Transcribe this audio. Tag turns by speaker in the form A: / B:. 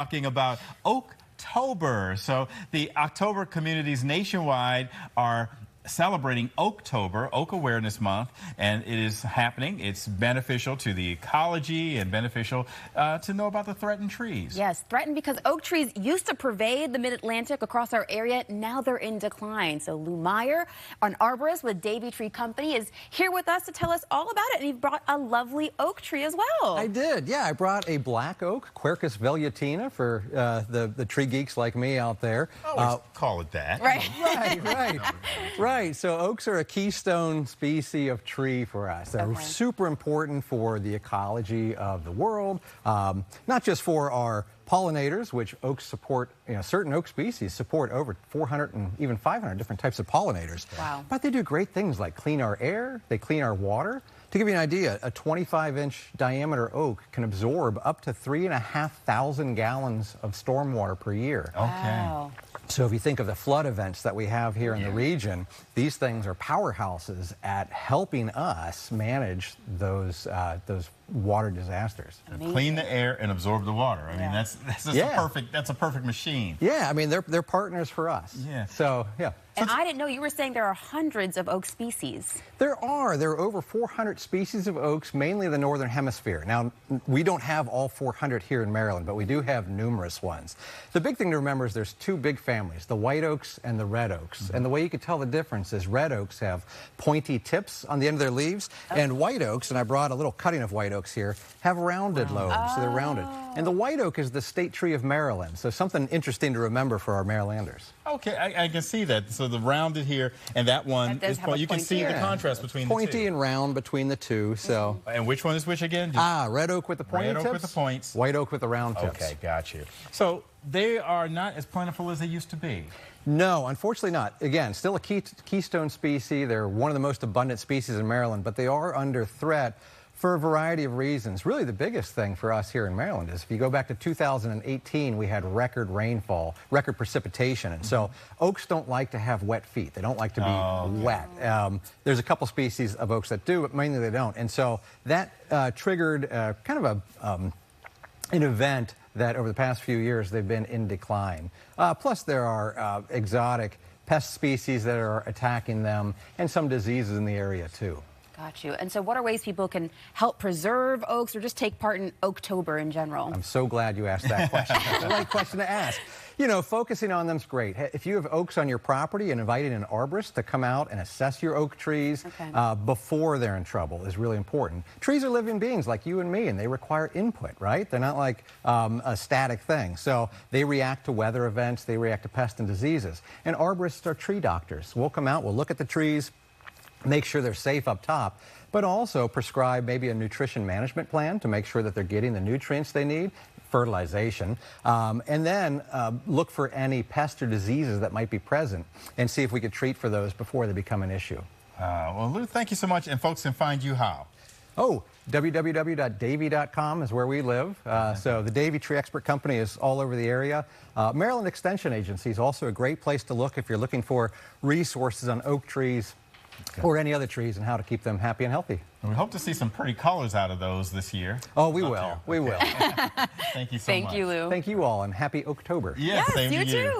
A: Talking about Oaktober. So the October communities nationwide are celebrating Oaktober, Oak Awareness Month, and it is happening. It's beneficial to the ecology and beneficial to know about the threatened trees.
B: Yes, threatened because oak trees used to pervade the mid-Atlantic across our area. Now they're in decline. So Lou Meyer, an arborist with Davey Tree Company, is here with us to tell us all about it. And he brought a lovely oak tree as well.
C: I did, yeah. I brought a black oak, Quercus velutina, for the tree geeks like me out there.
A: Always call it that.
B: Right.
C: Right. So oaks are a keystone species of tree for us. They're super important for the ecology of the world, not just for our pollinators, which oaks support, certain oak species support over 400 and even 500 different types of pollinators.
B: Wow.
C: But they do great things like clean our air, they clean our water. To give you an idea, a 25-inch diameter oak can absorb up to 3,500 gallons of stormwater per year.
A: Okay.
B: Wow.
C: So if you think of the flood events that we have here in the region, these things are powerhouses at helping us manage those water disasters.
A: Clean the air and absorb the water. I mean, that's a perfect machine.
C: Yeah, I mean, they're partners for us.
A: Yeah.
C: So, yeah.
B: And I didn't know, you were saying there are hundreds of oak species.
C: There are over 400 species of oaks, mainly in the northern hemisphere. Now, we don't have all 400 here in Maryland, but we do have numerous ones. The big thing to remember is there's two big families, the white oaks and the red oaks. And the way you can tell the difference is red oaks have pointy tips on the end of their leaves, and white oaks, and I brought a little cutting of white oaks here, have rounded lobes, so they're rounded. And the white oak is the state tree of Maryland, so something interesting to remember for our Marylanders.
A: Okay, I can see that. So the rounded here, and that one is you can see the contrast between the two.
C: Pointy and round between the two. So.
A: And which one is which again?
C: Red oak with the pointy tips.
A: Red oak with the points.
C: White oak with the round tips.
A: Okay, got you. So they are not as plentiful as they used to be.
C: No, unfortunately not. Again, still a keystone species. They're one of the most abundant species in Maryland, but they are under threat for a variety of reasons. Really, the biggest thing for us here in Maryland is if you go back to 2018, we had record rainfall, record precipitation. And so oaks don't like to have wet feet. They don't like to be wet. There's a couple species of oaks that do, but mainly they don't. And so that triggered kind of an event that over the past few years they've been in decline. Plus there are exotic pest species that are attacking them and some diseases in the area too.
B: Got you. And so what are ways people can help preserve oaks or just take part in Oaktober in general?
C: I'm so glad you asked that question. It's the right question to ask. Focusing on them's great. If you have oaks on your property and inviting an arborist to come out and assess your oak trees before they're in trouble is really important. Trees are living beings like you and me, and they require input, right? They're not like a static thing. So they react to weather events, they react to pests and diseases. And arborists are tree doctors. We'll come out, we'll look at the trees, make sure they're safe up top, but also prescribe maybe a nutrition management plan to make sure that they're getting the nutrients they need, fertilization, and then look for any pests or diseases that might be present and see if we could treat for those before they become an issue.
A: Well, Lou, thank you so much, and folks can find you how?
C: www.davey.com is where we live. So the Davey Tree Expert Company is all over the area. Maryland Extension Agency is also a great place to look if you're looking for resources on oak trees or any other trees and how to keep them happy and healthy.
A: We hope to see some pretty colors out of those this year.
C: Oh, we will. We will.
A: Thank you so much.
B: Thank you, Lou.
C: Thank you all, and happy Oaktober.
A: Yes, same to
B: you too.